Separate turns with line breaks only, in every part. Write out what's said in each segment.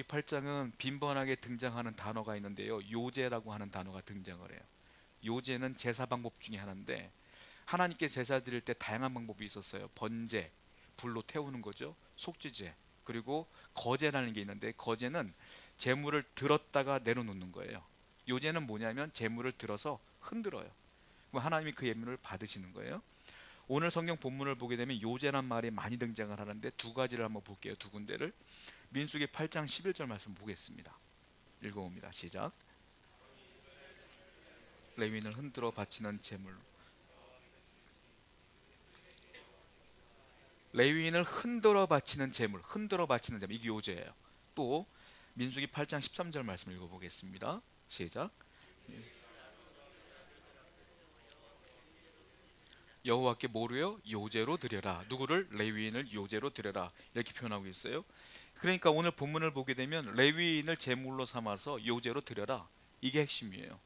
민수기 8장은 빈번하게 등장하는 단어가 있는데요, 요제라고 하는 단어가 등장을 해요. 요제는 제사 방법 중에 하나인데, 하나님께 제사 드릴 때 다양한 방법이 있었어요. 번제, 불로 태우는 거죠. 속죄제, 그리고 거제라는 게 있는데, 거제는 제물을 들었다가 내려놓는 거예요. 요제는 뭐냐면 제물을 들어서 흔들어요. 그럼 하나님이 그 예물을 받으시는 거예요. 오늘 성경 본문을 보게 되면 요제란 말이 많이 등장을 하는데, 두 가지를 한번 볼게요. 두 군데를. 민수기 8장 11절 말씀 보겠습니다. 읽어봅니다. 시작. 레위인을 흔들어 바치는 제물. 레위인을 흔들어 바치는 제물, 흔들어 바치는 제물, 이게 요제예요. 또 민수기 8장 13절 말씀 읽어보겠습니다. 시작. 여호와께 뭐로요? 요제로 드려라. 누구를? 레위인을 요제로 드려라. 이렇게 표현하고 있어요. 그러니까 오늘 본문을 보게 되면 레위인을 제물로 삼아서 요제로 드려라, 이게 핵심이에요.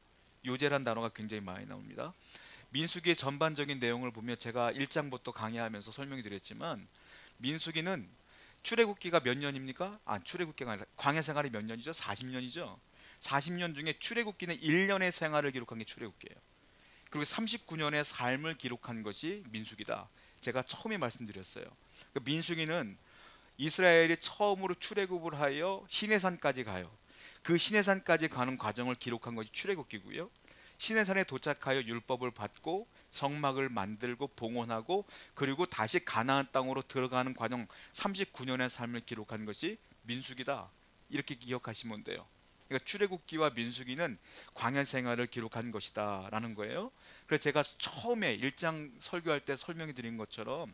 요제란 단어가 굉장히 많이 나옵니다. 민수기의 전반적인 내용을 보면, 제가 1장부터 강의하면서 설명해 드렸지만, 민수기는 출애굽기가 몇 년입니까? 출애굽기가 아니라 광야 생활이 몇 년이죠? 40년이죠. 40년 중에 출애굽기는 1년의 생활을 기록한 게 출애굽기예요. 그리고 39년의 삶을 기록한 것이 민수기다. 제가 처음에 말씀드렸어요. 민수기는 이스라엘이 처음으로 출애굽을 하여 시내산까지 가요. 그 시내산까지 가는 과정을 기록한 것이 출애굽기고요. 시내산에 도착하여 율법을 받고 성막을 만들고 봉헌하고, 그리고 다시 가나안 땅으로 들어가는 과정 39년의 삶을 기록한 것이 민수기다. 이렇게 기억하시면 돼요. 그러니까 출애굽기와 민수기는 광야 생활을 기록한 것이다 라는 거예요. 그래서 제가 처음에 1장 설교할 때 설명해 드린 것처럼,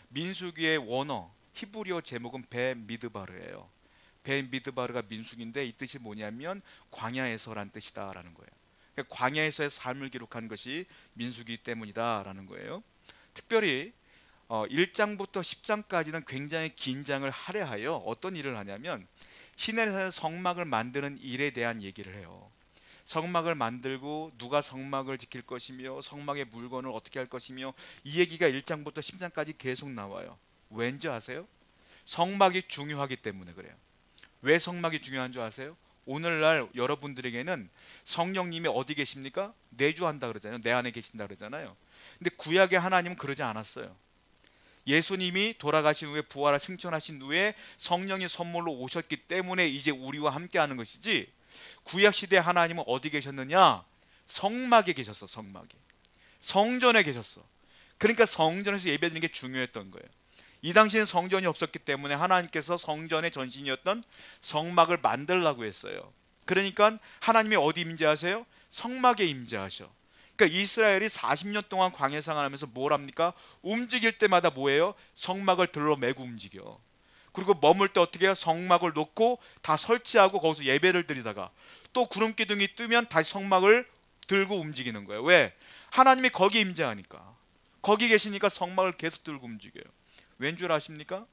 민수기의 원어 히브리어 제목은 베미드바르예요. 베미드바르가 민수기인데, 이 뜻이 뭐냐면 광야에서란 뜻이다 라는 거예요. 그러니까 광야에서의 삶을 기록한 것이 민수기 때문이다 라는 거예요. 특별히 1장부터 10장까지는 굉장히 긴장을 할애하여 어떤 일을 하냐면, 시내산에서 성막을 만드는 일에 대한 얘기를 해요. 성막을 만들고 누가 성막을 지킬 것이며 성막의 물건을 어떻게 할 것이며, 이 얘기가 1장부터 10장까지 계속 나와요. 왠지 아세요? 성막이 중요하기 때문에 그래요. 왜 성막이 중요한 줄 아세요? 오늘날 여러분들에게는 성령님이 어디 계십니까? 내주한다 그러잖아요. 내 안에 계신다 그러잖아요. 근데 구약의 하나님은 그러지 않았어요. 예수님이 돌아가신 후에 부활하 승천하신 후에 성령이 선물로 오셨기 때문에 이제 우리와 함께하는 것이지, 구약시대 하나님은 어디 계셨느냐? 성막에 계셨어. 성막에, 성전에 계셨어. 그러니까 성전에서 예배드리는 게 중요했던 거예요. 이 당시에는 성전이 없었기 때문에 하나님께서 성전의 전신이었던 성막을 만들라고 했어요. 그러니까 하나님이 어디 임재하세요? 성막에 임재하셔. 그러니까 이스라엘이 40년 동안 광야 생활하면서 뭘 합니까? 움직일 때마다 뭐예요? 성막을 들러매고 움직여. 그리고 머물 때 어떻게 해요? 성막을 놓고 다 설치하고 거기서 예배를 드리다가 또 구름 기둥이 뜨면 다시 성막을 들고 움직이는 거예요. 왜? 하나님이 거기 임재하니까. 거기 계시니까 성막을 계속 들고 움직여요. 왠 줄 아십니까?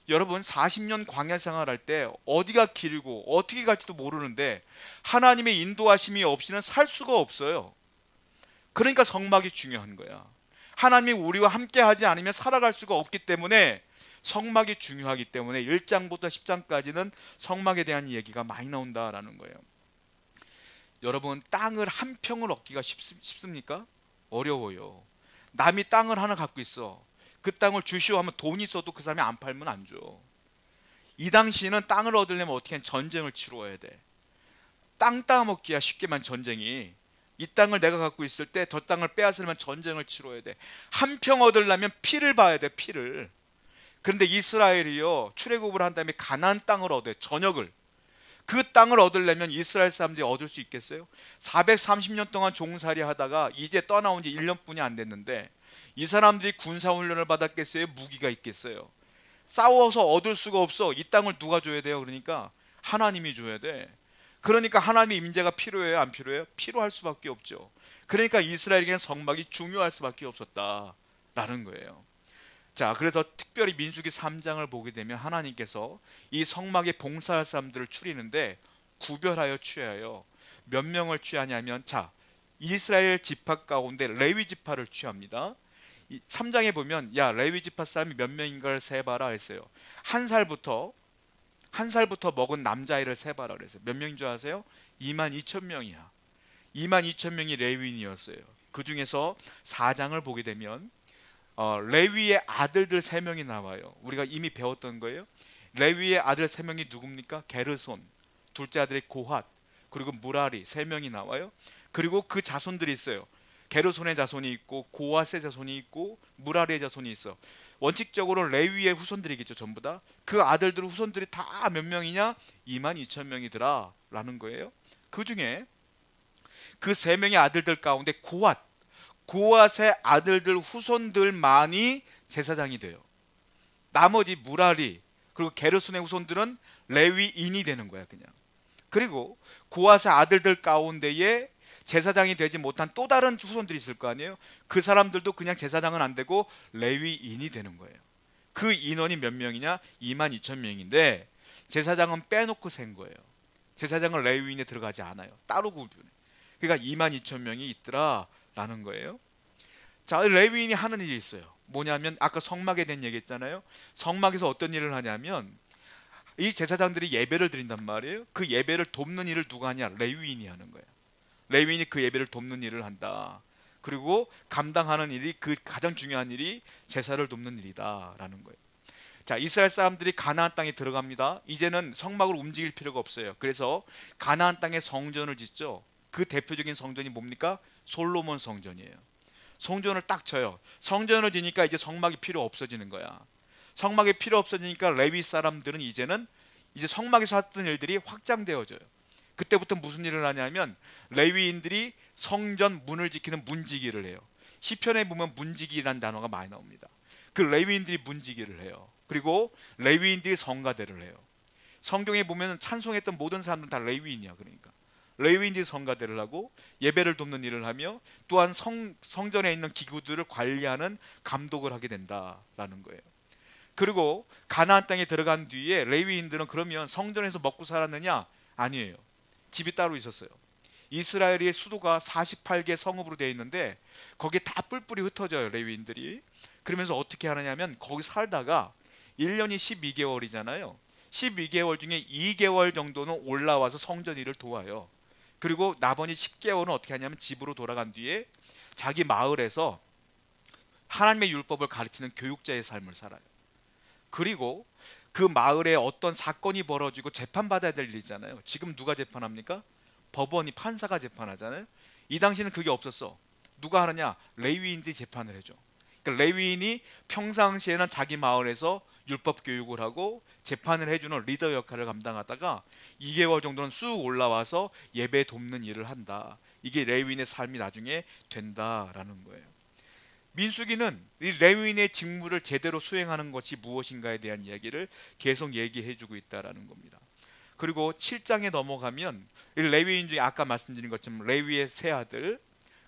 여러분, 40년 광야 생활할 때 어디가 길고 어떻게 갈지도 모르는데 하나님의 인도하심이 없이는 살 수가 없어요. 그러니까 성막이 중요한 거야. 하나님이 우리와 함께 하지 않으면 살아갈 수가 없기 때문에 성막이 중요하기 때문에 1장부터 10장까지는 성막에 대한 얘기가 많이 나온다라는 거예요. 여러분, 땅을 한 평을 얻기가 쉽습니까? 어려워요. 남이 땅을 하나 갖고 있어. 그 땅을 주시오 하면 돈이 있어도 그 사람이 안 팔면 안 줘. 이 당시에는 땅을 얻으려면 어떻게 하면 전쟁을 치루어야 돼. 땅 따먹기야 쉽게만 전쟁이. 이 땅을 내가 갖고 있을 때 저 땅을 빼앗으려면 전쟁을 치러야 돼. 한 평 얻으려면 피를 봐야 돼. 피를. 그런데 이스라엘이요, 출애굽을 한 다음에 가나안 땅을 얻어요. 전역을. 그 땅을 얻으려면 이스라엘 사람들이 얻을 수 있겠어요? 430년 동안 종살이 하다가 이제 떠나온 지 1년뿐이 안 됐는데 이 사람들이 군사훈련을 받았겠어요? 무기가 있겠어요? 싸워서 얻을 수가 없어. 이 땅을 누가 줘야 돼요? 그러니까 하나님이 줘야 돼. 그러니까 하나님의 임재가 필요해요? 안 필요해요? 필요할 수밖에 없죠. 그러니까 이스라엘에게는 성막이 중요할 수밖에 없었다라는 거예요. 자, 그래서 특별히 민수기 3장을 보게 되면 하나님께서 이 성막에 봉사할 사람들을 추리는데 구별하여 취하여 몇 명을 취하냐면, 자, 이스라엘 지파 가운데 레위 지파를 취합니다. 3장에 보면 야, 레위 지파 사람이 몇 명인가를 세봐라 했어요. 한 살부터 한 살부터 먹은 남자아이를 세봐라 그랬어요. 몇 명인 줄 아세요? 2만 2천 명이야. 2만 2천 명이 레위인이었어요. 그 중에서 4장을 보게 되면 레위의 아들들 3명이 나와요. 우리가 이미 배웠던 거예요. 레위의 아들 3명이 누굽니까? 게르손, 둘째 아들이 고핫, 그리고 무라리 3명이 나와요. 그리고 그 자손들이 있어요. 게르손의 자손이 있고 고핫의 자손이 있고 무라리의 자손이 있어. 원칙적으로 레위의 후손들이겠죠. 전부 다. 그 아들들 후손들이 다 몇 명이냐? 2만 2천 명이더라 라는 거예요. 그 중에 그 3명의 아들들 가운데 고핫의 아들들 후손들만이 제사장이 돼요. 나머지 무라리 그리고 게르손의 후손들은 레위인이 되는 거야 그냥. 그리고 고핫의 아들들 가운데에 제사장이 되지 못한 또 다른 후손들이 있을 거 아니에요. 그 사람들도 그냥 제사장은 안 되고 레위인이 되는 거예요. 그 인원이 몇 명이냐? 2만 2천 명인데 제사장은 빼놓고 센 거예요. 제사장은 레위인에 들어가지 않아요. 따로 구분해. 그러니까 2만 2천 명이 있더라 라는 거예요. 자, 레위인이 하는 일이 있어요. 뭐냐면 아까 성막에 대한 얘기 했잖아요. 성막에서 어떤 일을 하냐면 이 제사장들이 예배를 드린단 말이에요. 그 예배를 돕는 일을 누가 하냐? 레위인이 하는 거예요. 레위인이 그 예배를 돕는 일을 한다. 그리고 감당하는 일이 그 가장 중요한 일이 제사를 돕는 일이다 라는 거예요. 자, 이스라엘 사람들이 가나안 땅에 들어갑니다. 이제는 성막을 움직일 필요가 없어요. 그래서 가나안 땅에 성전을 짓죠. 그 대표적인 성전이 뭡니까? 솔로몬 성전이에요. 성전을 딱 쳐요. 성전을 지니까 이제 성막이 필요 없어지는 거야. 성막이 필요 없어지니까 레위 사람들은 이제 성막에서 했던 일들이 확장되어져요. 그때부터 무슨 일을 하냐면 레위인들이 성전 문을 지키는 문지기를 해요. 시편에 보면 문지기라는 단어가 많이 나옵니다. 그 레위인들이 문지기를 해요. 그리고 레위인들이 성가대를 해요. 성경에 보면 찬송했던 모든 사람들은 다 레위인이야. 그러니까 레위인들이 성가대를 하고 예배를 돕는 일을 하며 또한 성전에 있는 기구들을 관리하는 감독을 하게 된다라는 거예요. 그리고 가나안 땅에 들어간 뒤에 레위인들은 그러면 성전에서 먹고 살았느냐? 아니에요. 집이 따로 있었어요. 이스라엘의 수도가 48개 성읍으로 되어 있는데 거기에 다 뿔뿔이 흩어져요. 레위인들이. 그러면서 어떻게 하느냐면 거기 살다가 1년이 12개월이잖아요. 12개월 중에 2개월 정도는 올라와서 성전 일을 도와요. 그리고 나머지 10개월은 어떻게 하냐면 집으로 돌아간 뒤에 자기 마을에서 하나님의 율법을 가르치는 교육자의 삶을 살아요. 그리고 그 마을에 어떤 사건이 벌어지고 재판받아야 될 일이잖아요. 지금 누가 재판합니까? 법원이 판사가 재판하잖아요. 이 당시는 그게 없었어. 누가 하느냐? 레위인들이 재판을 해줘. 그러니까 레위인이 평상시에는 자기 마을에서 율법 교육을 하고 재판을 해주는 리더 역할을 감당하다가 2개월 정도는 쑥 올라와서 예배 돕는 일을 한다. 이게 레위인의 삶이 나중에 된다라는 거예요. 민수기는 이 레위인의 직무를 제대로 수행하는 것이 무엇인가에 대한 이야기를 계속 얘기해주고 있다라는 겁니다. 그리고 7장에 넘어가면 이 레위인 중에 아까 말씀드린 것처럼 레위의 세 아들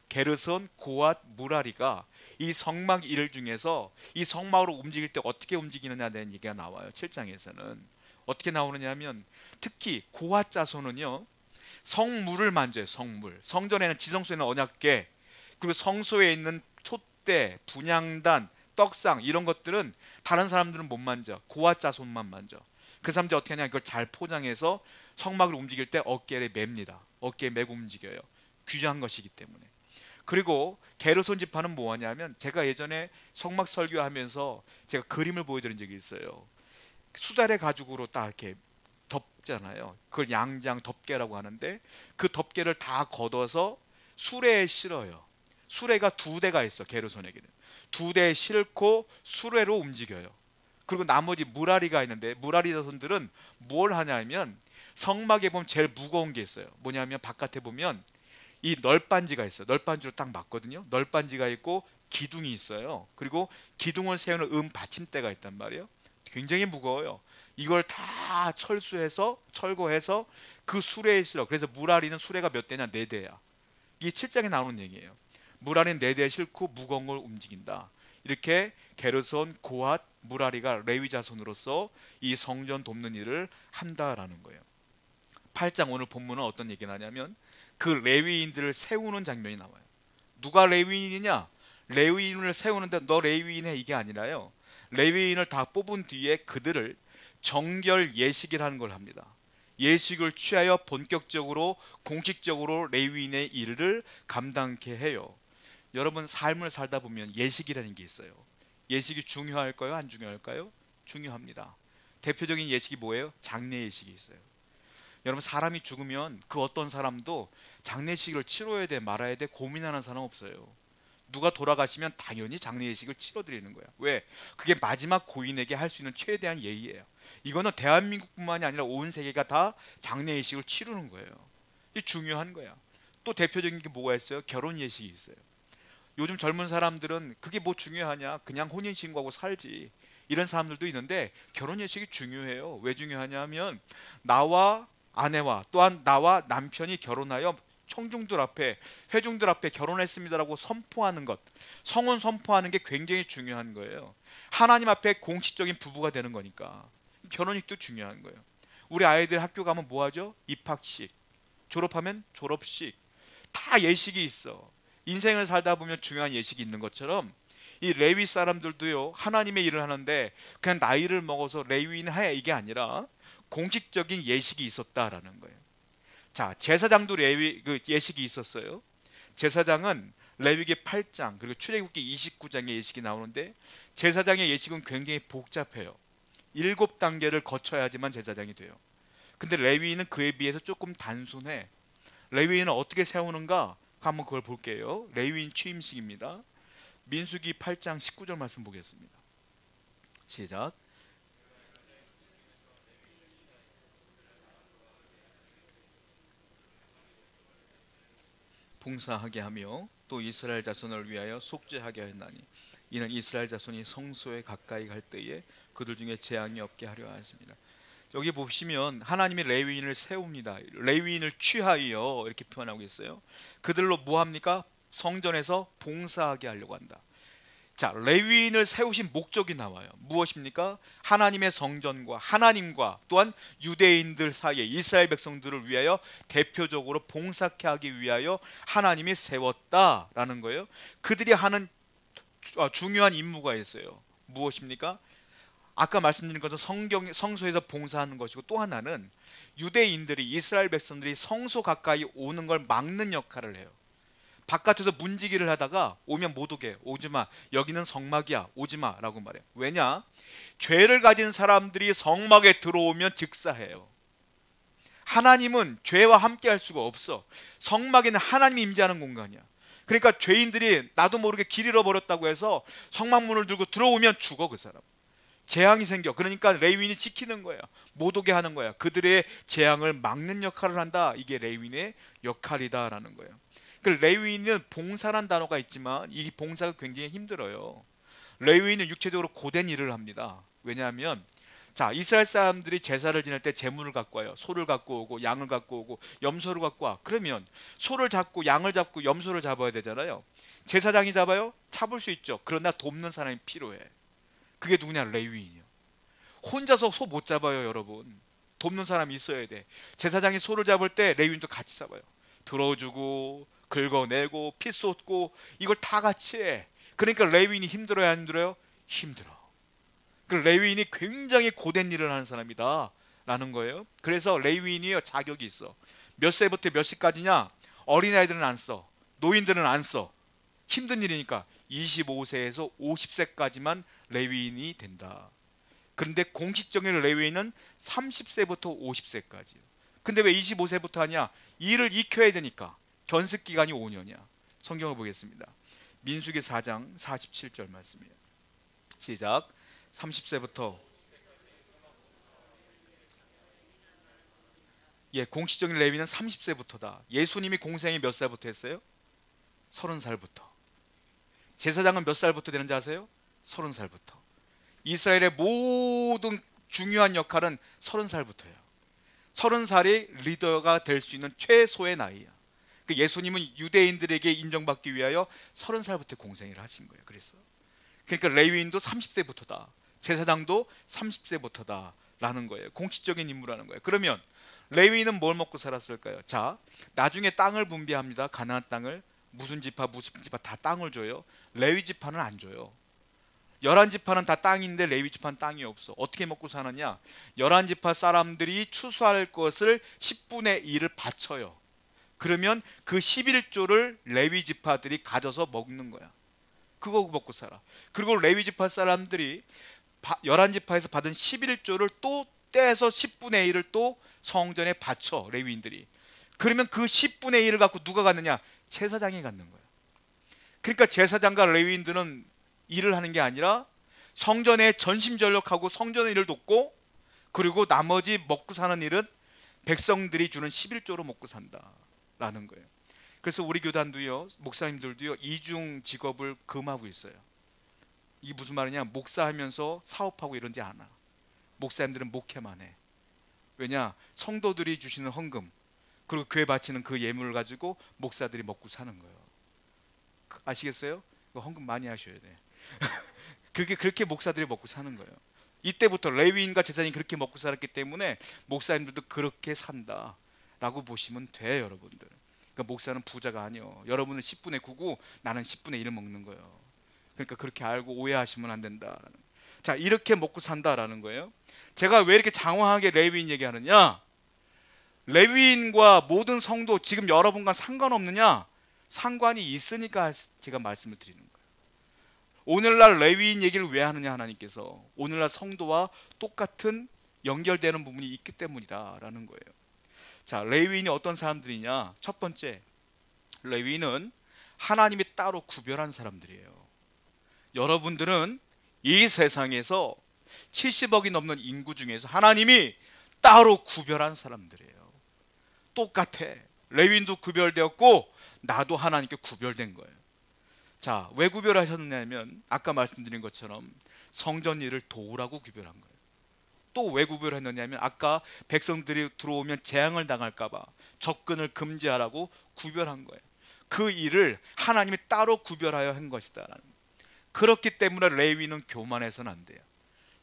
게르손, 고핫, 무라리가 이 성막 일 중에서 이 성막으로 움직일 때 어떻게 움직이느냐에 대한 얘기가 나와요. 7장에서는 어떻게 나오느냐 하면 특히 고핫 자손은요 성물을 만져요. 성물. 성전에는 지성소에는 언약궤 그리고 성소에 있는 촛대, 분향단, 떡상 이런 것들은 다른 사람들은 못 만져. 고핫 자손만 만져. 그 사람들이 어떻게 하냐 이걸 잘 포장해서 성막을 움직일 때 어깨에 맵니다. 어깨에 메고 움직여요. 귀중한 것이기 때문에. 그리고 게르손 지파는 뭐하냐면 제가 예전에 성막 설교하면서 제가 그림을 보여드린 적이 있어요. 수달의 가죽으로 딱 이렇게 덮잖아요. 그걸 양장 덮개라고 하는데 그 덮개를 다 걷어서 수레에 실어요. 수레가 2대가 있어. 게르손에게는 2대에 싣고 수레로 움직여요. 그리고 나머지 무라리가 있는데 무라리 자손들은 뭘 하냐면 성막에 보면 제일 무거운 게 있어요. 뭐냐면 바깥에 보면 이 널빤지가 있어요. 널빤지로 딱 맞거든요. 널빤지가 있고 기둥이 있어요. 그리고 기둥을 세우는 받침대가 있단 말이에요. 굉장히 무거워요. 이걸 다 철거해서 그 수레에 실어. 그래서 무라리는 수레가 몇 대냐? 4대야. 이게 7장에 나오는 얘기예요. 무라리는 4대에 싣고 무거운 걸 움직인다. 이렇게 게르손, 고핫, 무라리가 레위 자손으로서 이 성전 돕는 일을 한다라는 거예요. 8장 오늘 본문은 어떤 얘기를 하냐면 그 레위인들을 세우는 장면이 나와요. 누가 레위인이냐? 레위인을 세우는데 너 레위인해 이게 아니라요. 레위인을 다 뽑은 뒤에 그들을 정결 예식이라는 걸 합니다. 예식을 취하여 본격적으로 공식적으로 레위인의 일을 감당케 해요. 여러분 삶을 살다 보면 예식이라는 게 있어요. 예식이 중요할까요? 안 중요할까요? 중요합니다. 대표적인 예식이 뭐예요? 장례 예식이 있어요. 여러분 사람이 죽으면 그 어떤 사람도 장례식을 치러야 돼 말아야 돼 고민하는 사람 없어요. 누가 돌아가시면 당연히 장례 예식을 치러드리는 거야. 왜? 그게 마지막 고인에게 할 수 있는 최대한 예의예요. 이거는 대한민국뿐만이 아니라 온 세계가 다 장례 예식을 치르는 거예요. 이게 중요한 거야. 또 대표적인 게 뭐가 있어요? 결혼 예식이 있어요. 요즘 젊은 사람들은 그게 뭐 중요하냐, 그냥 혼인신고하고 살지, 이런 사람들도 있는데 결혼 예식이 중요해요. 왜 중요하냐면 나와 아내와 또한 나와 남편이 결혼하여 청중들 앞에 회중들 앞에 결혼했습니다라고 선포하는 것, 성혼 선포하는 게 굉장히 중요한 거예요. 하나님 앞에 공식적인 부부가 되는 거니까 결혼식도 중요한 거예요. 우리 아이들 학교 가면 뭐 하죠? 입학식, 졸업하면 졸업식, 다 예식이 있어. 인생을 살다 보면 중요한 예식이 있는 것처럼 이 레위 사람들도요 하나님의 일을 하는데 그냥 나이를 먹어서 레위인 해 이게 아니라 공식적인 예식이 있었다라는 거예요. 자, 제사장도 레위 그 예식이 있었어요. 제사장은 레위기 8장 그리고 출애굽기 29장의 예식이 나오는데 제사장의 예식은 굉장히 복잡해요. 7단계를 거쳐야지만 제사장이 돼요. 근데 레위인은 그에 비해서 조금 단순해. 레위인은 어떻게 세우는가? 한번 그걸 볼게요. 레위인 취임식입니다. 민수기 8장 19절 말씀 보겠습니다. 시작. 봉사하게 하며 또 이스라엘 자손을 위하여 속죄하게 하였나니 이는 이스라엘 자손이 성소에 가까이 갈 때에 그들 중에 재앙이 없게 하려 하십니다. 여기 보시면 하나님이 레위인을 세웁니다. 레위인을 취하여 이렇게 표현하고 있어요. 그들로 뭐 합니까? 성전에서 봉사하게 하려고 한다. 자, 레위인을 세우신 목적이 나와요. 무엇입니까? 하나님의 성전과 하나님과 또한 유대인들 사이에 이스라엘 백성들을 위하여 대표적으로 봉사케 하기 위하여 하나님이 세웠다라는 거예요. 그들이 하는 중요한 임무가 있어요. 무엇입니까? 아까 말씀드린 것처럼 성소에서 봉사하는 것이고 또 하나는 유대인들이 이스라엘 백성들이 성소 가까이 오는 걸 막는 역할을 해요. 바깥에서 문지기를 하다가 오면 못 오게, 오지마, 여기는 성막이야, 오지마 라고 말해요. 왜냐? 죄를 가진 사람들이 성막에 들어오면 즉사해요. 하나님은 죄와 함께 할 수가 없어. 성막에는 하나님이 임재하는 공간이야. 그러니까 죄인들이 나도 모르게 길 잃어버렸다고 해서 성막문을 들고 들어오면 죽어 그 사람. 재앙이 생겨. 그러니까 레위인이 지키는 거야. 못 오게 하는 거야. 그들의 재앙을 막는 역할을 한다. 이게 레위인의 역할이다라는 거예요. 그 레위인은 봉사란 단어가 있지만 이 봉사가 굉장히 힘들어요. 레위인은 육체적으로 고된 일을 합니다. 왜냐하면 자, 이스라엘 사람들이 제사를 지낼 때 제물을 갖고 와요. 소를 갖고 오고 양을 갖고 오고 염소를 갖고 와. 그러면 소를 잡고 양을 잡고 염소를 잡아야 되잖아요. 제사장이 잡아요? 잡을 수 있죠. 그러나 돕는 사람이 필요해. 그게 누구냐? 레위인이요. 혼자서 소 못 잡아요, 여러분. 돕는 사람이 있어야 돼. 제사장이 소를 잡을 때 레위인도 같이 잡아요. 들어주고 긁어내고 피 쏟고 이걸 다 같이 해. 그러니까 레위인이 힘들어야 안 힘들어요? 힘들어. 그 레위인이 굉장히 고된 일을 하는 사람이다 라는 거예요. 그래서 레위인이요 자격이 있어. 몇 세부터 몇 시까지냐? 어린아이들은 안 써. 노인들은 안 써. 힘든 일이니까 25세에서 50세까지만 레위인이 된다. 그런데 공식적인 레위인은 30세부터 50세까지요. 근데 왜 25세부터 하냐? 일을 익혀야 되니까. 견습 기간이 5년이야. 성경을 보겠습니다. 민수기 4장 47절 말씀이에요. 시작. 30세부터 공식적인 레위는 30세부터다. 예수님이 공생이 몇 살부터 했어요? 30살부터. 제사장은 몇 살부터 되는지 아세요? 30살부터. 이스라엘의 모든 중요한 역할은 30살부터예요. 30살이 리더가 될 수 있는 최소의 나이야. 그 예수님은 유대인들에게 인정받기 위하여 30살부터 공생애를 하신 거예요. 그러니까 레위인도 30세부터다. 제사장도 30세부터다 라는 거예요. 공식적인 임무라는 거예요. 그러면 레위인은 뭘 먹고 살았을까요? 자, 나중에 땅을 분배합니다. 가나안 땅을. 무슨 지파 다 땅을 줘요. 레위 지파는 안 줘요. 11지파는 다 땅인데 레위 지파는 땅이 없어. 어떻게 먹고 사느냐? 11지파 사람들이 추수할 것을 10분의 1을 바쳐요. 그러면 그 11조를 레위 지파들이 가져서 먹는 거야. 그거 먹고 살아. 그리고 레위 지파 사람들이 11지파에서 받은 11조를 또 떼서 10분의 1을 또 성전에 바쳐, 레위인들이. 그러면 그 10분의 1을 갖고 누가 갖느냐? 제사장이 갖는 거야. 그러니까 제사장과 레위인들은 일을 하는 게 아니라 성전에 전심전력하고 성전의 일을 돕고, 그리고 나머지 먹고 사는 일은 백성들이 주는 11조로 먹고 산다라는 거예요. 그래서 우리 교단도요, 목사님들도요, 이중 직업을 금하고 있어요. 이게 무슨 말이냐? 목사하면서 사업하고 이런지 않아. 목사님들은 목회만 해. 왜냐? 성도들이 주시는 헌금, 그리고 교회 바치는 그 예물을 가지고 목사들이 먹고 사는 거예요. 아시겠어요? 헌금 많이 하셔야 돼. 그게 그렇게 목사들이 먹고 사는 거예요. 이때부터 레위인과 제사장이 그렇게 먹고 살았기 때문에 목사님들도 그렇게 산다라고 보시면 돼요, 여러분들. 그러니까 목사는 부자가 아니요. 여러분은 10분의 9고 나는 10분의 1을 먹는 거예요. 그러니까 그렇게 알고 오해하시면 안 된다. 자, 이렇게 먹고 산다라는 거예요. 제가 왜 이렇게 장황하게 레위인 얘기하느냐? 레위인과 모든 성도 지금 여러분과 상관없느냐? 상관이 있으니까 제가 말씀을 드리는 거예요. 오늘날 레위인 얘기를 왜 하느냐? 하나님께서 오늘날 성도와 똑같은 연결되는 부분이 있기 때문이다 라는 거예요. 자, 레위인이 어떤 사람들이냐? 첫 번째, 레위인은 하나님이 따로 구별한 사람들이에요. 여러분들은 이 세상에서 70억이 넘는 인구 중에서 하나님이 따로 구별한 사람들이에요. 똑같아. 레위인도 구별되었고 나도 하나님께 구별된 거예요. 자, 왜 구별하셨냐면 아까 말씀드린 것처럼 성전 일을 도우라고 구별한 거예요. 또 왜 구별했느냐면 아까 백성들이 들어오면 재앙을 당할까 봐 접근을 금지하라고 구별한 거예요. 그 일을 하나님이 따로 구별하여 한 것이다. 그렇기 때문에 레위인은 교만해서는 안 돼요.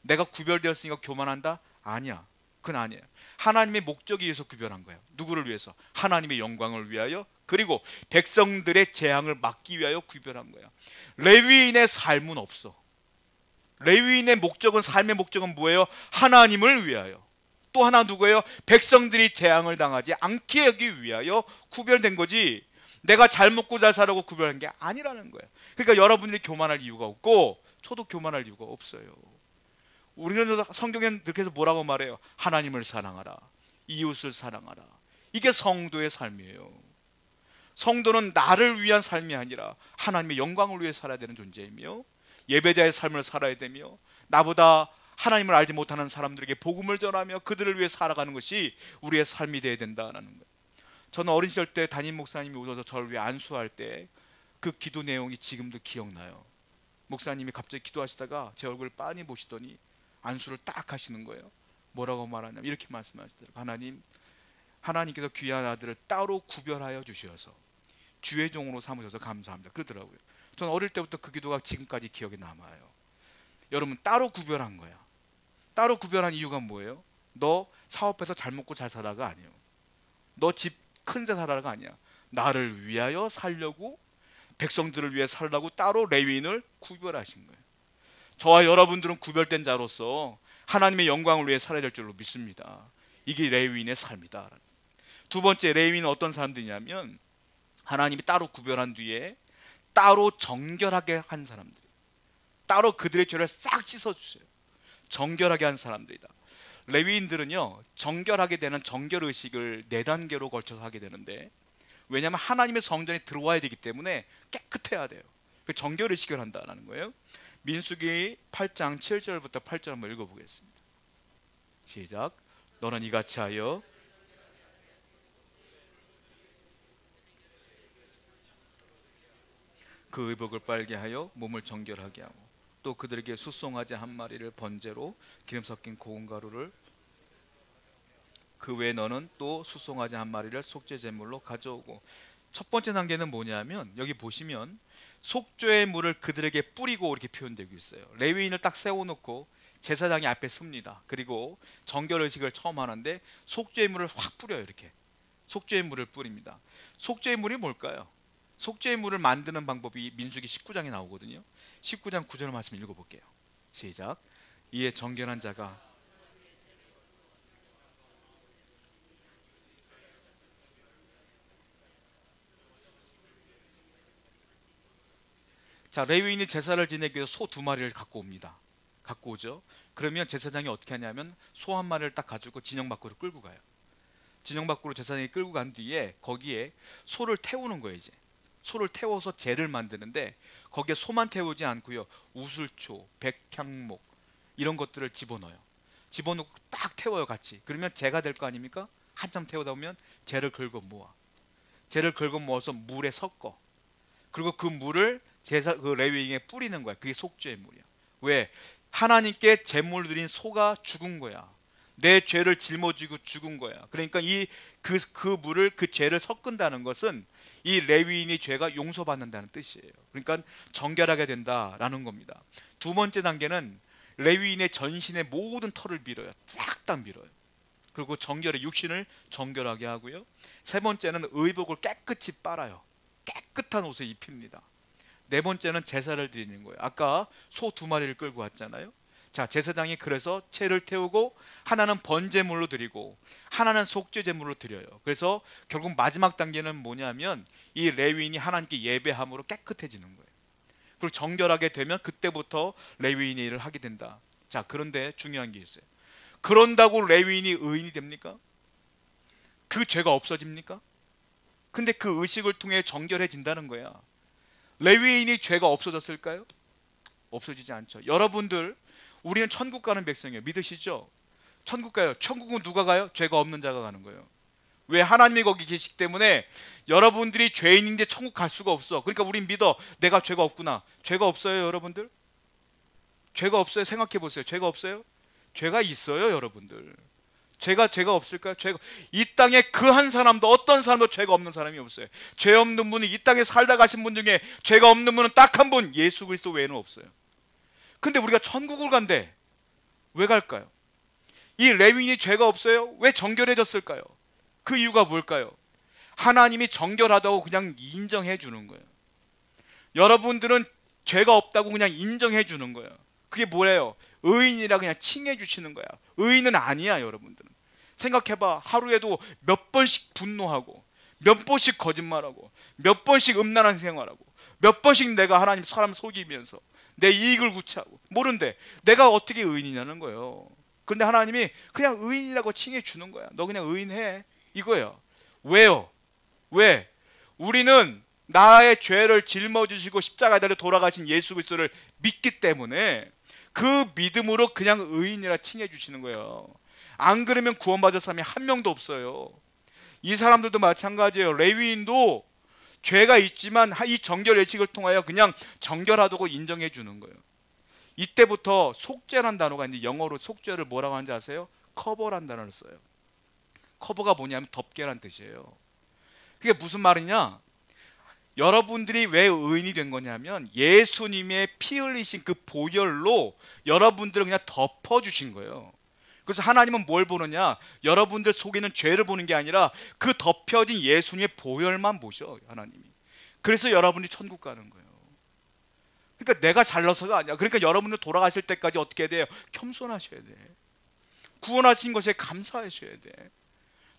내가 구별되었으니까 교만한다? 아니야. 그건 아니에요. 하나님의 목적이 위해서 구별한 거예요. 누구를 위해서? 하나님의 영광을 위하여, 그리고 백성들의 재앙을 막기 위하여 구별한 거예요. 레위인의 삶은 없어. 레위인의 목적은, 삶의 목적은 뭐예요? 하나님을 위하여. 또 하나 누구예요? 백성들이 재앙을 당하지 않게 하기 위하여 구별된 거지, 내가 잘 먹고 잘 살라고 구별한 게 아니라는 거예요. 그러니까 여러분들이 교만할 이유가 없고 저도 교만할 이유가 없어요. 우리는 성경에 그렇게 해서 뭐라고 말해요? 하나님을 사랑하라, 이웃을 사랑하라. 이게 성도의 삶이에요. 성도는 나를 위한 삶이 아니라 하나님의 영광을 위해 살아야 되는 존재이며, 예배자의 삶을 살아야 되며, 나보다 하나님을 알지 못하는 사람들에게 복음을 전하며 그들을 위해 살아가는 것이 우리의 삶이 되어야 된다는 거예요. 저는 어린 시절 때 담임 목사님이 오셔서 저를 위해 안수할 때 그 기도 내용이 지금도 기억나요. 목사님이 갑자기 기도하시다가 제 얼굴을 빤히 보시더니 안수를 딱 하시는 거예요. 뭐라고 말하냐면 이렇게 말씀하시더라고요. 하나님께서 귀한 아들을 따로 구별하여 주셔서 주의 종으로 삼으셔서 감사합니다. 그러더라고요. 저는 어릴 때부터 그 기도가 지금까지 기억에 남아요. 여러분, 따로 구별한 거야. 따로 구별한 이유가 뭐예요? 너 사업해서 잘 먹고 잘 살아가 아니에요. 너 집 큰 데 살아가 아니야. 나를 위하여 살려고, 백성들을 위해 살라고 따로 레위인을 구별하신 거예요. 저와 여러분들은 구별된 자로서 하나님의 영광을 위해 살아야 될 줄로 믿습니다. 이게 레위인의 삶이다. 두 번째, 레위인은 어떤 사람들이냐면 하나님이 따로 구별한 뒤에 따로 정결하게 한 사람들, 따로 그들의 죄를 싹 씻어주세요. 정결하게 한 사람들이다. 레위인들은요, 정결하게 되는 정결의식을 4단계로 걸쳐서 하게 되는데, 왜냐하면 하나님의 성전에 들어와야 되기 때문에 깨끗해야 돼요. 그 정결의식을 한다는 거예요. 민수기 8장 7절부터 8절 한번 읽어보겠습니다. 시작. 너는 이같이 하여 그 의복을 빨게 하여 몸을 정결하게 하고, 또 그들에게 숫송아지 한 마리를 번제로 기름 섞인 고운 가루를, 그 외에 너는 또 숫송아지 한 마리를 속죄 제물로 가져오고. 첫 번째 단계는 뭐냐면 여기 보시면 속죄의 물을 그들에게 뿌리고 이렇게 표현되고 있어요. 레위인을 딱 세워놓고 제사장이 앞에 섭니다. 그리고 정결의식을 처음 하는데 속죄의 물을 확 뿌려요. 이렇게 속죄의 물을 뿌립니다. 속죄의 물이 뭘까요? 속죄의 물을 만드는 방법이 민수기 19장에 나오거든요. 19장 9절 말씀 읽어볼게요. 시작. 이에 정결한 자가. 자, 레위인이 제사를 지내기 위해서 소 두 마리를 갖고 옵니다. 갖고 오죠. 그러면 제사장이 어떻게 하냐면 소 한 마리를 딱 가지고 진영 밖으로 끌고 가요. 진영 밖으로 제사장이 끌고 간 뒤에 거기에 소를 태우는 거예요. 이제 소를 태워서 제를 만드는데 거기에 소만 태우지 않고요, 우슬초, 백향목 이런 것들을 집어넣어요. 집어넣고 딱 태워요, 같이. 그러면 제가 될 거 아닙니까? 한참 태우다 보면 제를 긁어 모아. 제를 긁어 모아서 물에 섞어. 그리고 그 물을 제사 그 레위인에 뿌리는 거야. 그게 속죄의 물이야. 왜? 하나님께 제물 드린 소가 죽은 거야. 내 죄를 짊어지고 죽은 거야. 그러니까 그 물을, 그 죄를 섞은다는 것은 이 레위인이 죄가 용서받는다는 뜻이에요. 그러니까 정결하게 된다라는 겁니다. 두 번째 단계는 레위인의 전신의 모든 털을 밀어요. 싹 다 밀어요. 그리고 정결의 육신을 정결하게 하고요. 세 번째는 의복을 깨끗이 빨아요. 깨끗한 옷을 입힙니다. 네 번째는 제사를 드리는 거예요. 아까 소 두 마리를 끌고 왔잖아요. 자, 제사장이 그래서 채를 태우고 하나는 번제물로 드리고 하나는 속죄제물로 드려요. 그래서 결국 마지막 단계는 뭐냐면 이 레위인이 하나님께 예배함으로 깨끗해지는 거예요. 그리고 정결하게 되면 그때부터 레위인의 일을 하게 된다. 자, 그런데 중요한 게 있어요. 그런다고 레위인이 의인이 됩니까? 그 죄가 없어집니까? 근데 그 의식을 통해 정결해진다는 거야. 레위인이 죄가 없어졌을까요? 없어지지 않죠. 여러분들, 우리는 천국 가는 백성이에요. 믿으시죠? 천국 가요. 천국은 누가 가요? 죄가 없는 자가 가는 거예요. 왜? 하나님이 거기 계시기 때문에. 여러분들이 죄인인데 천국 갈 수가 없어. 그러니까 우린 믿어. 내가 죄가 없구나. 죄가 없어요, 여러분들? 죄가 없어요? 생각해 보세요. 죄가 없어요? 죄가 있어요, 여러분들. 죄가 없을까요? 이 땅에 그 한 사람도, 어떤 사람도 죄가 없는 사람이 없어요. 죄 없는 분이 이 땅에 살다 가신 분 중에 죄가 없는 분은 딱 한 분, 예수 그리스도 외에는 없어요. 근데 우리가 천국을 간대. 왜 갈까요? 이 레위인이 죄가 없어요? 왜 정결해졌을까요? 그 이유가 뭘까요? 하나님이 정결하다고 그냥 인정해 주는 거예요. 여러분들은 죄가 없다고 그냥 인정해 주는 거예요. 그게 뭐예요? 의인이라 그냥 칭해 주시는 거야. 의인은 아니야, 여러분들은. 생각해봐. 하루에도 몇 번씩 분노하고, 몇 번씩 거짓말하고, 몇 번씩 음란한 생활하고, 몇 번씩 내가 하나님 사람 속이면서 내 이익을 구취하고. 모른데 내가 어떻게 의인이냐는 거예요. 그런데 하나님이 그냥 의인이라고 칭해 주는 거야. 너 그냥 의인해, 이거예요. 왜요? 왜? 우리는 나의 죄를 짊어지시고 십자가에 달려 돌아가신 예수 그리스도를 믿기 때문에 그 믿음으로 그냥 의인이라 칭해 주시는 거예요. 안 그러면 구원받을 사람이 한 명도 없어요. 이 사람들도 마찬가지예요. 레위인도 죄가 있지만 이 정결 예식을 통하여 그냥 정결하다고 인정해 주는 거예요. 이때부터 속죄란 단어가 있는데, 영어로 속죄를 뭐라고 하는지 아세요? 커버란 단어를 써요. 커버가 뭐냐면 덮개란 뜻이에요. 그게 무슨 말이냐? 여러분들이 왜 의인이 된 거냐면 예수님의 피 흘리신 그 보혈로 여러분들을 그냥 덮어주신 거예요. 그래서 하나님은 뭘 보느냐? 여러분들 속에 있는 죄를 보는 게 아니라 그 덮여진 예수님의 보혈만 보셔, 하나님이. 그래서 여러분이 천국 가는 거예요. 그러니까 내가 잘나서가 아니야. 그러니까 여러분들 돌아가실 때까지 어떻게 해야 돼요? 겸손하셔야 돼. 구원하신 것에 감사하셔야 돼.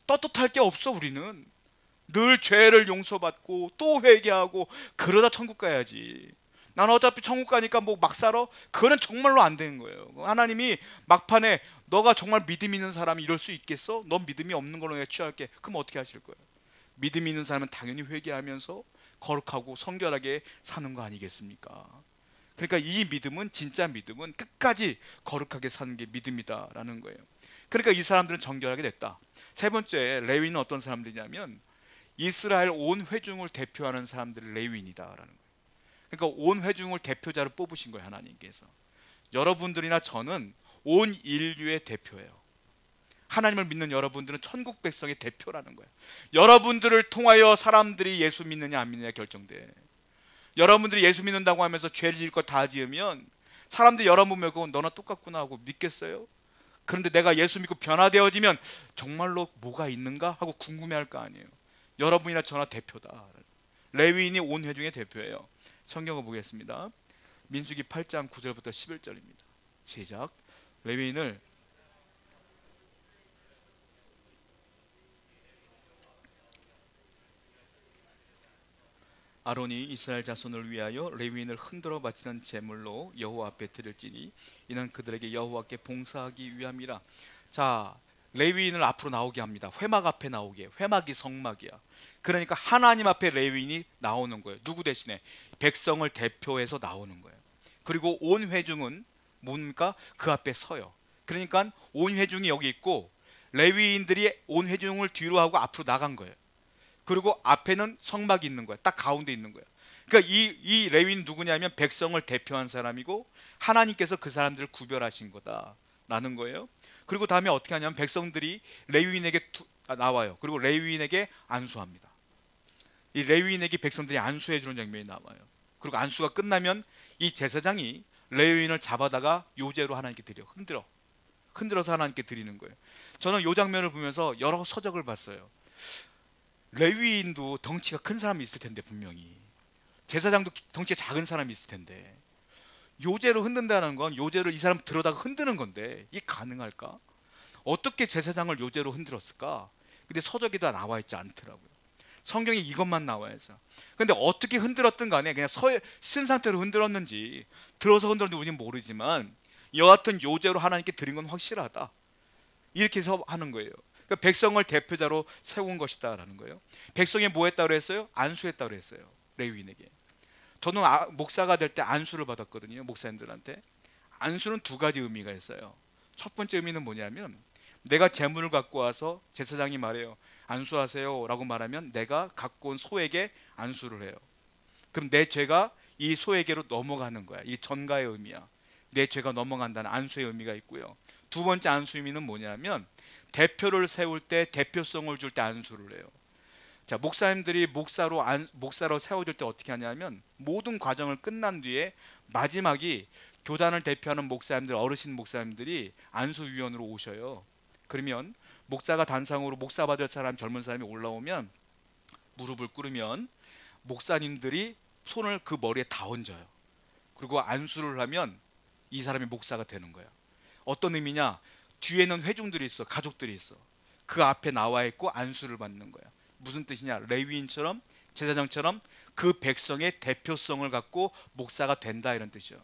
떳떳할 게 없어. 우리는 늘 죄를 용서받고 또 회개하고 그러다 천국 가야지. 난 어차피 천국 가니까 뭐 막 살아? 그거는 정말로 안 되는 거예요. 하나님이 막판에 너가 정말 믿음 있는 사람이 이럴 수 있겠어? 넌 믿음이 없는 걸로 내가 취할게. 그럼 어떻게 하실 거예요? 믿음 있는 사람은 당연히 회개하면서 거룩하고 성결하게 사는 거 아니겠습니까? 그러니까 이 믿음은, 진짜 믿음은 끝까지 거룩하게 사는 게 믿음이다라는 거예요. 그러니까 이 사람들은 정결하게 됐다. 세 번째, 레위인은 어떤 사람들이냐면 이스라엘 온 회중을 대표하는 사람들이 레위인이다라는 거예요. 그러니까 온 회중을 대표자로 뽑으신 거예요, 하나님께서. 여러분들이나 저는 온 인류의 대표예요. 하나님을 믿는 여러분들은 천국 백성의 대표라는 거예요. 여러분들을 통하여 사람들이 예수 믿느냐 안 믿느냐 결정돼. 여러분들이 예수 믿는다고 하면서 죄를 지을 거 다 지으면 사람들이 여러분 보고 너나 똑같구나 하고 믿겠어요? 그런데 내가 예수 믿고 변화되어지면 정말로 뭐가 있는가 하고 궁금해할 거 아니에요. 여러분이나 저나 대표다. 레위인이 온 회중의 대표예요. 성경을 보겠습니다. 민수기 8장 9절부터 11절입니다. 시작. 레위인을 아론이 이스라엘 자손을 위하여 레위인을 흔들어 바치는 제물로 여호와 앞에 드릴지니 이는 그들에게 여호와께 봉사하기 위함이라. 자, 레위인을 앞으로 나오게 합니다. 회막 앞에 나오게. 회막이 성막이야. 그러니까 하나님 앞에 레위인이 나오는 거예요. 누구 대신에? 백성을 대표해서 나오는 거예요. 그리고 온 회중은 뭡니까? 그 앞에 서요. 그러니까 온 회중이 여기 있고 레위인들이 온 회중을 뒤로 하고 앞으로 나간 거예요. 그리고 앞에는 성막이 있는 거야. 딱 가운데 있는 거야. 그러니까 이 레위인 누구냐면 백성을 대표한 사람이고 하나님께서 그 사람들을 구별하신 거다라는 거예요. 그리고 다음에 어떻게 하냐면 백성들이 레위인에게 나와요. 그리고 레위인에게 안수합니다. 이 레위인에게 백성들이 안수해 주는 장면이 나와요. 그리고 안수가 끝나면 이 제사장이 레위인을 잡아다가 요제로 하나님께 드려. 흔들어서 하나님께 드리는 거예요. 저는 이 장면을 보면서 여러 서적을 봤어요. 레위인도 덩치가 큰 사람이 있을 텐데, 분명히 제사장도 덩치가 작은 사람이 있을 텐데 요제로 흔든다는 건 요제를 이 사람 들어다가 흔드는 건데 이게 가능할까? 어떻게 제사장을 요제로 흔들었을까? 근데 서적에 다 나와 있지 않더라고요. 성경에 이것만 나와 있어. 근데 어떻게 흔들었든 간에 그냥 쓴 상태로 흔들었는지 들어서 흔들었는지 우리는 모르지만 여하튼 요제로 하나님께 드린 건 확실하다, 이렇게 해서 하는 거예요. 그러니까 백성을 대표자로 세운 것이다 라는 거예요. 백성이 뭐 했다고 했어요? 안수했다고 했어요. 레위인에게. 저는 목사가 될 때 안수를 받았거든요. 목사님들한테. 안수는 두 가지 의미가 있어요. 첫 번째 의미는 뭐냐면 내가 재물을 갖고 와서 제사장이 말해요. 안수하세요 라고 말하면 내가 갖고 온 소에게 안수를 해요. 그럼 내 죄가 이 소에게로 넘어가는 거야. 이 전가의 의미야. 내 죄가 넘어간다는 안수의 의미가 있고요. 두 번째 안수 의미는 뭐냐면 대표를 세울 때 대표성을 줄 때 안수를 해요. 자, 목사님들이 목사로 세워줄 때 어떻게 하냐면 모든 과정을 끝난 뒤에 마지막이 교단을 대표하는 목사님들, 어르신 목사님들이 안수위원으로 오셔요. 그러면 목사가 단상으로 목사 받을 사람, 젊은 사람이 올라오면 무릎을 꿇으면 목사님들이 손을 그 머리에 다 얹어요. 그리고 안수를 하면 이 사람이 목사가 되는 거야. 어떤 의미냐? 뒤에는 회중들이 있어, 가족들이 있어. 그 앞에 나와 있고 안수를 받는 거야. 무슨 뜻이냐? 레위인처럼, 제사장처럼 그 백성의 대표성을 갖고 목사가 된다, 이런 뜻이요.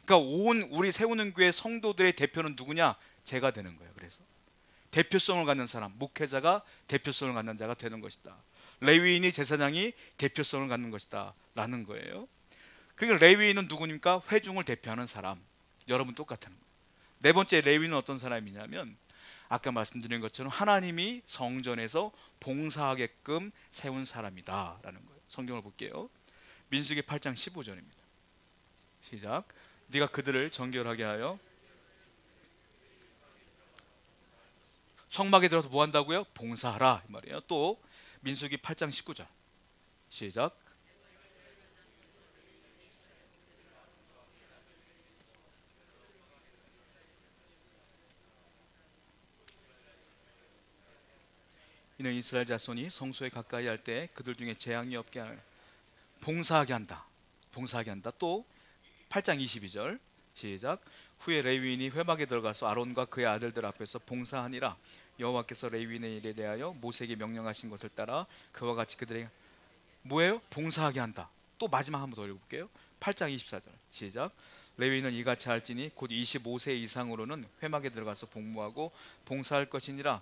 그러니까 온 우리 세우는 교회 성도들의 대표는 누구냐? 제가 되는 거예요. 그래서 대표성을 갖는 사람, 목회자가 대표성을 갖는 자가 되는 것이다. 레위인이, 제사장이 대표성을 갖는 것이다 라는 거예요. 그러니까 레위인은 누구입니까? 회중을 대표하는 사람. 여러분 똑같은 거예요. 네 번째 레위인은 어떤 사람이냐면 아까 말씀드린 것처럼 하나님이 성전에서 봉사하게끔 세운 사람이다 라는 거예요. 성경을 볼게요. 민수기 8장 15절입니다. 시작. 네가 그들을 정결하게 하여 성막에 들어서 뭐 한다고요? 봉사하라, 이 말이에요. 또 민수기 8장 19절 시작. 이는 이스라엘 자손이 성소에 가까이 할 때 그들 중에 재앙이 없게 하여 봉사하게 한다. 봉사하게 한다. 또 8장 22절 시작. 후에 레위인이 회막에 들어가서 아론과 그의 아들들 앞에서 봉사하니라. 여호와께서 레위인의 일에 대하여 모세에게 명령하신 것을 따라 그와 같이 그들에게 뭐예요? 봉사하게 한다. 또 마지막 한 번 더 읽어볼게요. 8장 24절 시작. 레위인은 이같이 할지니 곧 25세 이상으로는 회막에 들어가서 복무하고 봉사할 것이니라.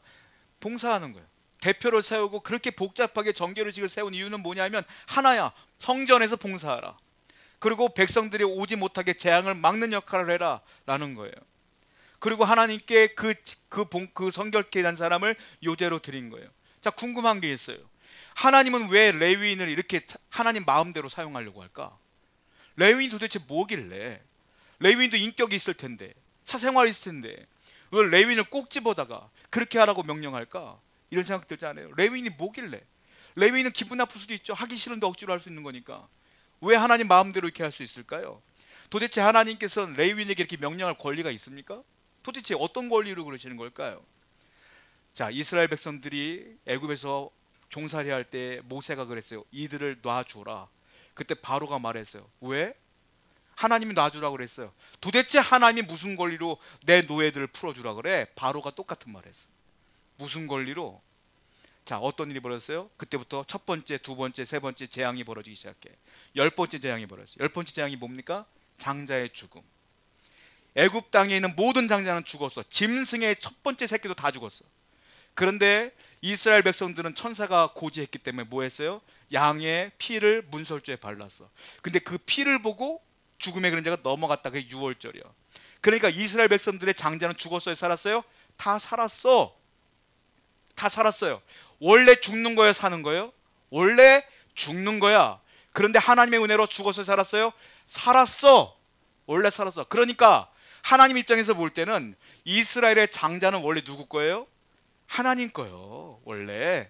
봉사하는 거예요. 대표를 세우고 그렇게 복잡하게 정결의식을 세운 이유는 뭐냐면 하나야, 성전에서 봉사하라. 그리고 백성들이 오지 못하게 재앙을 막는 역할을 해라 라는 거예요. 그리고 하나님께 그 성결케 한 사람을 요제로 드린 거예요. 자, 궁금한 게 있어요. 하나님은 왜 레위인을 이렇게 하나님 마음대로 사용하려고 할까? 레위인 도대체 뭐길래? 레위인도 인격이 있을 텐데, 사생활이 있을 텐데 왜 레위인을 꼭 집어다가 그렇게 하라고 명령할까? 이런 생각 들지 않아요? 레위인이 뭐길래? 레위인은 기분 나쁠 수도 있죠. 하기 싫은데 억지로 할 수 있는 거니까. 왜 하나님 마음대로 이렇게 할 수 있을까요? 도대체 하나님께서는 레위인에게 이렇게 명령할 권리가 있습니까? 도대체 어떤 권리로 그러시는 걸까요? 자, 이스라엘 백성들이 애굽에서 종살이 할 때 모세가 그랬어요. 이들을 놔주라. 그때 바로가 말했어요. 왜? 하나님이 놔주라고 그랬어요. 도대체 하나님이 무슨 권리로 내 노예들을 풀어주라 그래? 바로가 똑같은 말 했어. 무슨 권리로? 자, 어떤 일이 벌어졌어요? 그때부터 첫 번째, 두 번째, 세 번째 재앙이 벌어지기 시작해. 10번째 재앙이 벌어졌어요. 10번째 재앙이 뭡니까? 장자의 죽음. 애굽 땅에 있는 모든 장자는 죽었어. 짐승의 첫 번째 새끼도 다 죽었어. 그런데 이스라엘 백성들은 천사가 고지했기 때문에 뭐 했어요? 양의 피를 문설주에 발랐어. 근데 그 피를 보고 죽음의 그림자가 넘어갔다. 그게 6월절이야. 그러니까 이스라엘 백성들의 장자는 죽었어요? 살았어요? 다 살았어. 다 살았어요. 원래 죽는 거예요? 사는 거예요? 원래 죽는 거야. 그런데 하나님의 은혜로 죽어서 살았어요? 살았어. 원래 살았어. 그러니까 하나님 입장에서 볼 때는 이스라엘의 장자는 원래 누구 거예요? 하나님 거예요. 원래.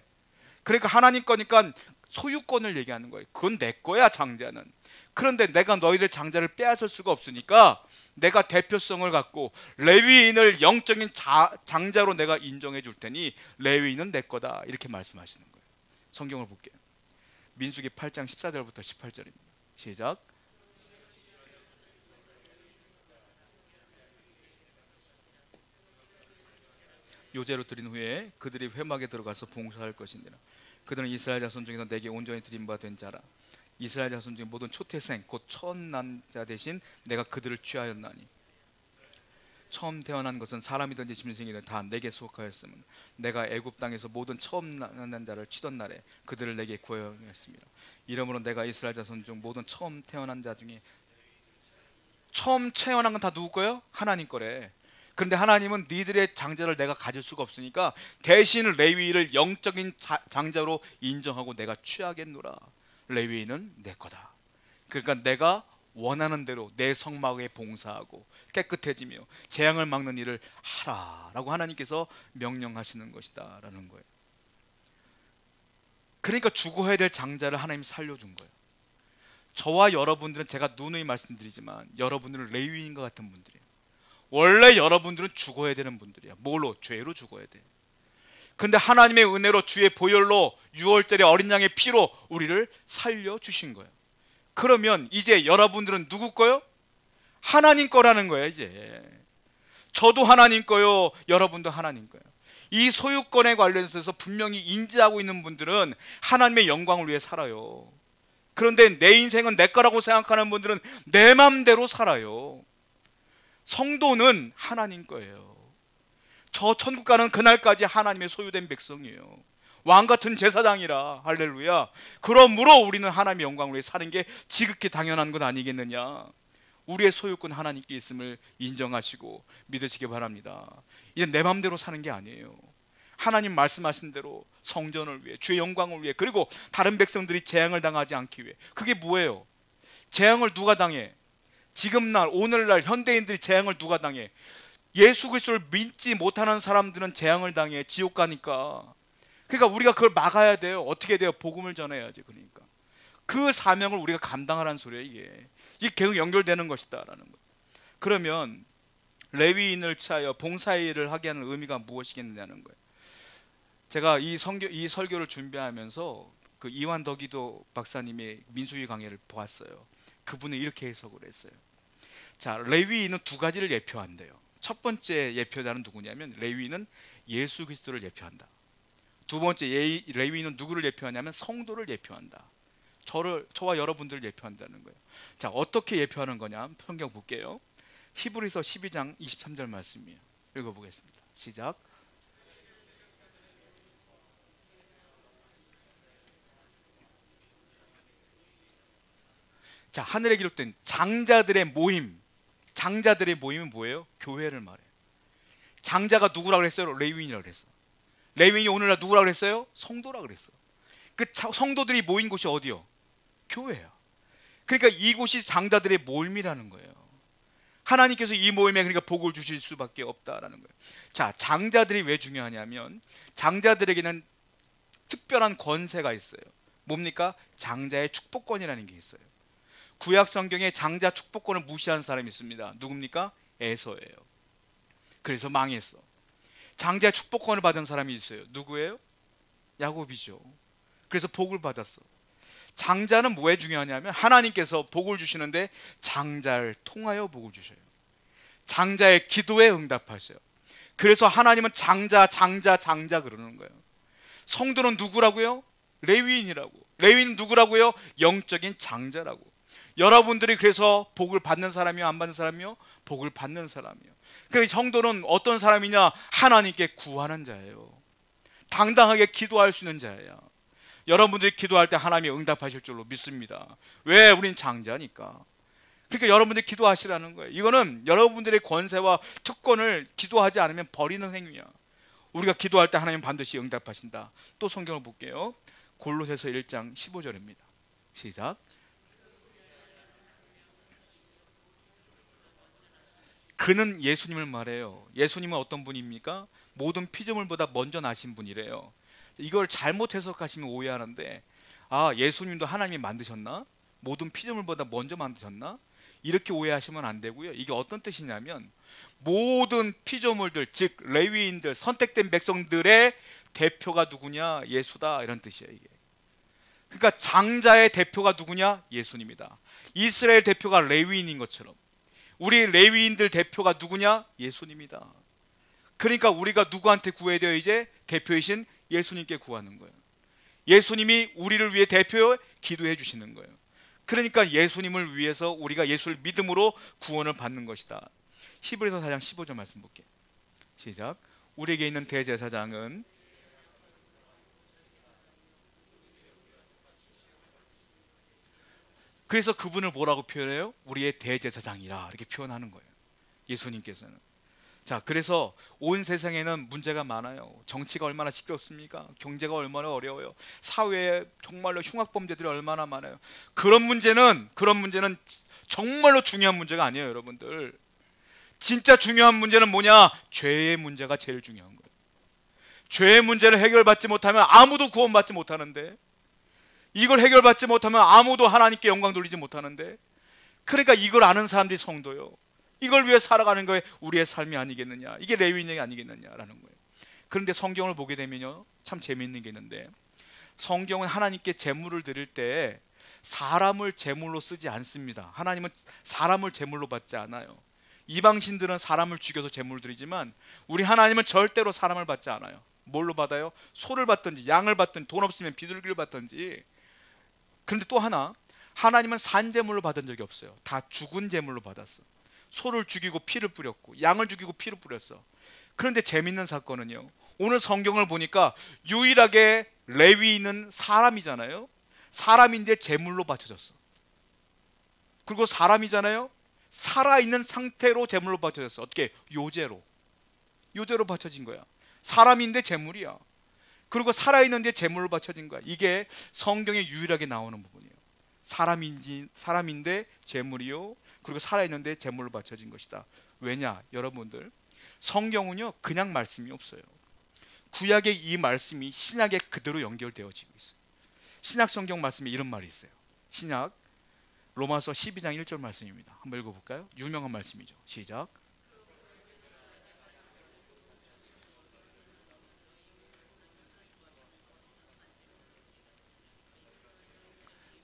그러니까 하나님 거니까 소유권을 얘기하는 거예요. 그건 내 거야, 장자는. 그런데 내가 너희들 장자를 빼앗을 수가 없으니까 내가 대표성을 갖고 레위인을 영적인 장자로 내가 인정해 줄 테니 레위인은 내 거다. 이렇게 말씀하시는 거예요. 성경을 볼게요. 민수기 8장 14절부터 18절입니다. 시작. 요제로 드린 후에 그들이 회막에 들어가서 봉사할 것이니라. 그들은 이스라엘 자손 중에서 내게 온전히 드린 바 된 자라. 이스라엘 자손 중에 모든 초태생 곧 처음 난 자 대신 내가 그들을 취하였나니 처음 태어난 것은 사람이든지 짐승이든 다 내게 속하였음은 내가 애굽 땅에서 모든 처음 난 자를 치던 날에 그들을 내게 구하였습니다. 이러므로 내가 이스라엘 자손 중 모든 처음 태어난 자 중에 처음 태어난 건 다 누구 거예요? 하나님 거래. 그런데 하나님은 니들의 장자를 내가 가질 수가 없으니까 대신 레위인을 영적인 장자로 인정하고 내가 취하겠노라. 레위인은 내 거다. 그러니까 내가 원하는 대로 내 성막에 봉사하고 깨끗해지며 재앙을 막는 일을 하라라고 하나님께서 명령하시는 것이다 라는 거예요. 그러니까 죽어야 될 장자를 하나님이 살려준 거예요. 저와 여러분들은 제가 누누이 말씀드리지만 여러분들은 레위인과 같은 분들이에요. 원래 여러분들은 죽어야 되는 분들이야. 뭘로? 죄로 죽어야 돼. 근데 하나님의 은혜로 주의 보혈로 6월절에 어린 양의 피로 우리를 살려주신 거예요. 그러면 이제 여러분들은 누구 거요? 하나님 거라는 거예요. 이제 저도 하나님 거요, 여러분도 하나님 거예요. 이 소유권에 관련해서 분명히 인지하고 있는 분들은 하나님의 영광을 위해 살아요. 그런데 내 인생은 내 거라고 생각하는 분들은 내 맘대로 살아요. 성도는 하나님 거예요. 저 천국 가는 그날까지 하나님의 소유된 백성이에요. 왕같은 제사장이라. 할렐루야. 그러므로 우리는 하나님의 영광을 위해 사는 게 지극히 당연한 것 아니겠느냐. 우리의 소유권 하나님께 있음을 인정하시고 믿으시기 바랍니다. 이제 내 맘대로 사는 게 아니에요. 하나님 말씀하신 대로 성전을 위해, 주의 영광을 위해, 그리고 다른 백성들이 재앙을 당하지 않기 위해. 그게 뭐예요? 재앙을 누가 당해? 지금날 오늘날 현대인들이 재앙을 누가 당해? 예수 그리스도를 믿지 못하는 사람들은 재앙을 당해. 지옥 가니까. 그러니까 우리가 그걸 막아야 돼요. 어떻게 돼요? 복음을 전해야지. 그러니까 그 사명을 우리가 감당하라는 소리예요. 이게 계속 연결되는 것이다 라는 거예요. 그러면 레위인을 취하여 봉사일을 하게 하는 의미가 무엇이겠느냐는 거예요. 제가 이 설교를 준비하면서 그 이완 덕이도 박사님의 민수기 강의를 보았어요. 그분은 이렇게 해석을 했어요. 자, 레위인은 두 가지를 예표한대요. 첫 번째 예표자는 누구냐면 레위인은 예수 그리스도를 예표한다. 두 번째 레위인은 누구를 예표하냐면 성도를 예표한다. 저와 여러분들을 예표한다는 거예요. 자, 어떻게 예표하는 거냐? 성경 볼게요. 히브리서 12장 23절 말씀이에요. 읽어보겠습니다. 시작. 자, 하늘에 기록된 장자들의 모임. 장자들의 모임은 뭐예요? 교회를 말해요. 장자가 누구라고 그랬어요? 레위인이라고 그랬어. 레위인이 오늘날 누구라고 그랬어요? 성도라고 그랬어. 그 성도들이 모인 곳이 어디요? 교회야. 그러니까 이곳이 장자들의 모임이라는 거예요. 하나님께서 이 모임에 그러니까 복을 주실 수밖에 없다라는 거예요. 자, 장자들이 왜 중요하냐면 장자들에게는 특별한 권세가 있어요. 뭡니까? 장자의 축복권이라는 게 있어요. 구약 성경에 장자 축복권을 무시한 사람이 있습니다. 누굽니까? 에서예요. 그래서 망했어. 장자의 축복권을 받은 사람이 있어요. 누구예요? 야곱이죠. 그래서 복을 받았어. 장자는 뭐에 중요하냐면 하나님께서 복을 주시는데 장자를 통하여 복을 주셔요. 장자의 기도에 응답하셔요. 그래서 하나님은 장자 그러는 거예요. 성도는 누구라고요? 레위인이라고. 레위인은 누구라고요? 영적인 장자라고. 여러분들이 그래서 복을 받는 사람이요, 안 받는 사람이요? 복을 받는 사람이요. 그 성도는 어떤 사람이냐? 하나님께 구하는 자예요. 당당하게 기도할 수 있는 자예요. 여러분들이 기도할 때 하나님이 응답하실 줄로 믿습니다. 왜? 우린 장자니까. 그러니까 여러분들이 기도하시라는 거예요. 이거는 여러분들의 권세와 특권을 기도하지 않으면 버리는 행위야. 우리가 기도할 때 하나님 반드시 응답하신다. 또 성경을 볼게요. 골로새서 1장 15절입니다. 시작. 그는 예수님을 말해요. 예수님은 어떤 분입니까? 모든 피조물보다 먼저 나신 분이래요. 이걸 잘못 해석하시면 오해하는데, 아, 예수님도 하나님이 만드셨나? 모든 피조물보다 먼저 만드셨나? 이렇게 오해하시면 안 되고요. 이게 어떤 뜻이냐면 모든 피조물들, 즉 레위인들, 선택된 백성들의 대표가 누구냐? 예수다, 이런 뜻이에요. 이게. 그러니까 장자의 대표가 누구냐? 예수님이다. 이스라엘 대표가 레위인인 것처럼 우리 레위인들 대표가 누구냐? 예수님이다. 그러니까 우리가 누구한테 구해야 돼요? 이제 대표이신 예수님께 구하는 거예요. 예수님이 우리를 위해 대표 기도해 주시는 거예요. 그러니까 예수님을 위해서 우리가 예수를 믿음으로 구원을 받는 것이다. 히브리서 4장 15절 말씀 볼게요. 시작. 우리에게 있는 대제사장은 그래서 그분을 뭐라고 표현해요? 우리의 대제사장이라 이렇게 표현하는 거예요. 예수님께서는. 자, 그래서 온 세상에는 문제가 많아요. 정치가 얼마나 시끄럽습니까? 경제가 얼마나 어려워요. 사회에 정말로 흉악범죄들이 얼마나 많아요. 그런 문제는 정말로 중요한 문제가 아니에요, 여러분들. 진짜 중요한 문제는 뭐냐? 죄의 문제가 제일 중요한 거예요. 죄의 문제를 해결받지 못하면 아무도 구원받지 못하는데, 이걸 해결받지 못하면 아무도 하나님께 영광 돌리지 못하는데, 그러니까 이걸 아는 사람들이 성도요. 이걸 위해 살아가는 거에 우리의 삶이 아니겠느냐, 이게 레위인이 아니겠느냐라는 거예요. 그런데 성경을 보게 되면요, 참 재미있는 게 있는데, 성경은 하나님께 제물을 드릴 때 사람을 제물로 쓰지 않습니다. 하나님은 사람을 제물로 받지 않아요. 이방신들은 사람을 죽여서 제물을 드리지만 우리 하나님은 절대로 사람을 받지 않아요. 뭘로 받아요? 소를 받든지 양을 받든지, 돈 없으면 비둘기를 받든지. 그런데 또 하나, 하나님은 산 제물로 받은 적이 없어요. 다 죽은 제물로 받았어. 소를 죽이고 피를 뿌렸고 양을 죽이고 피를 뿌렸어. 그런데 재밌는 사건은요, 오늘 성경을 보니까 유일하게 레위인은 사람이잖아요. 사람인데 제물로 바쳐졌어. 그리고 사람이잖아요. 살아있는 상태로 제물로 바쳐졌어. 어떻게? 요제로 바쳐진 거야. 사람인데 제물이야. 그리고 살아있는데 제물로 바쳐진 거야. 이게 성경에 유일하게 나오는 부분이에요. 사람인데 제물이요, 그리고 살아있는데 제물로 바쳐진 것이다. 왜냐? 여러분들, 성경은요 그냥 말씀이 없어요. 구약의 이 말씀이 신약에 그대로 연결되어지고 있어요. 신약 성경 말씀에 이런 말이 있어요. 신약 로마서 12장 1절 말씀입니다. 한번 읽어볼까요? 유명한 말씀이죠. 시작.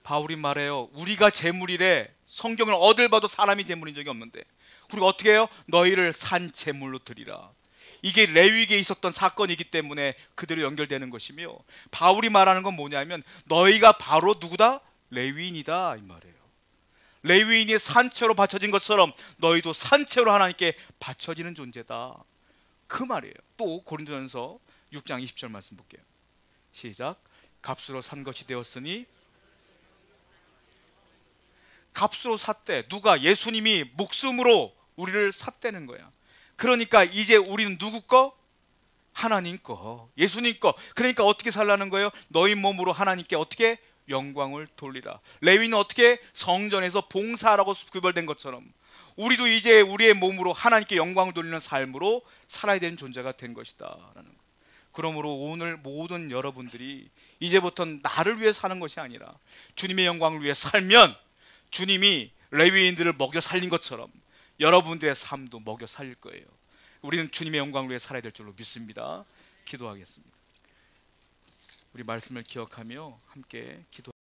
바울이 말해요. 우리가 제물이래. 성경을 어딜 봐도 사람이 제물인 적이 없는데 우리가 어떻게 해요? 너희를 산 제물로 드리라. 이게 레위기에 있었던 사건이기 때문에 그대로 연결되는 것이며, 바울이 말하는 건 뭐냐면 너희가 바로 누구다? 레위인이다, 이 말이에요. 레위인이 산채로 바쳐진 것처럼 너희도 산채로 하나님께 바쳐지는 존재다, 그 말이에요. 또 고린도전서 6장 20절 말씀 볼게요. 시작. 값으로 산 것이 되었으니, 값으로 샀대. 누가? 예수님이 목숨으로 우리를 샀다는 거야. 그러니까 이제 우리는 누구 거? 하나님 거, 예수님 거. 그러니까 어떻게 살라는 거예요? 너희 몸으로 하나님께 어떻게? 영광을 돌리라. 레위는 어떻게? 성전에서 봉사하라고 구별된 것처럼 우리도 이제 우리의 몸으로 하나님께 영광을 돌리는 삶으로 살아야 되는 존재가 된 것이다 라는 거예요. 그러므로 오늘 모든 여러분들이 이제부터 나를 위해 사는 것이 아니라 주님의 영광을 위해 살면 주님이 레위인들을 먹여 살린 것처럼 여러분들의 삶도 먹여 살릴 거예요. 우리는 주님의 영광을 위해 살아야 될 줄로 믿습니다. 기도하겠습니다. 우리 말씀을 기억하며 함께 기도